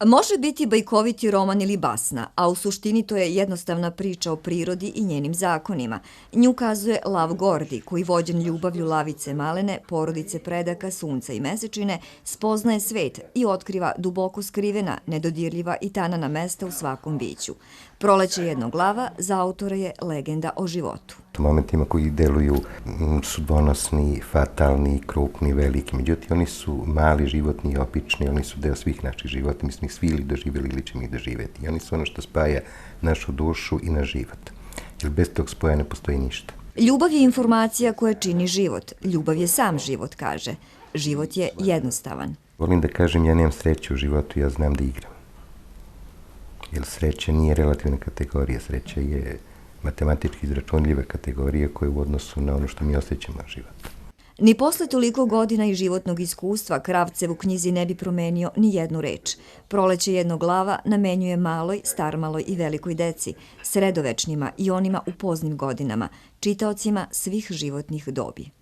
Može biti bajkoviti roman ili basna, a u suštini to je jednostavna priča o prirodi i njenim zakonima. Nju kazuje Lav Gordi, koji vođen ljubavlju lavice malene, porodice predaka, sunca i mesečine, spoznaje svet i otkriva duboko skrivena, nedodirljiva i tanana mesta u svakom biću. Proleće jednog lava za autora je legenda o životu. U momentima koji deluju sudbonosni, fatalni, krupni, veliki. Međutim, oni su mali, životni i obični, oni su deo svih naših života. Mi smo ih svi ili doživjeli ili ćemo ih doživjeti. I oni su ono što spaja našu dušu i naš život. Jer bez tog spoja ne postoji ništa. Ljubav je informacija koja čini život. Ljubav je sam život, kaže. Život je jednostavan. Volim da kažem, ja nemam sreće u životu, ja znam da igram. Jer sreća nije relativna kategorija, sreća je matematički izračunljiva kategorija koja je u odnosu na ono što mi osjećamo na život. Ni posle toliko godina i životnog iskustva Kravcev u knjizi ne bi promenio ni jednu reč. Proleće jednog lava namenjuje maloj, starmaloj i velikoj deci, sredovečnima i onima u poznim godinama, čitaocima svih životnih dobi.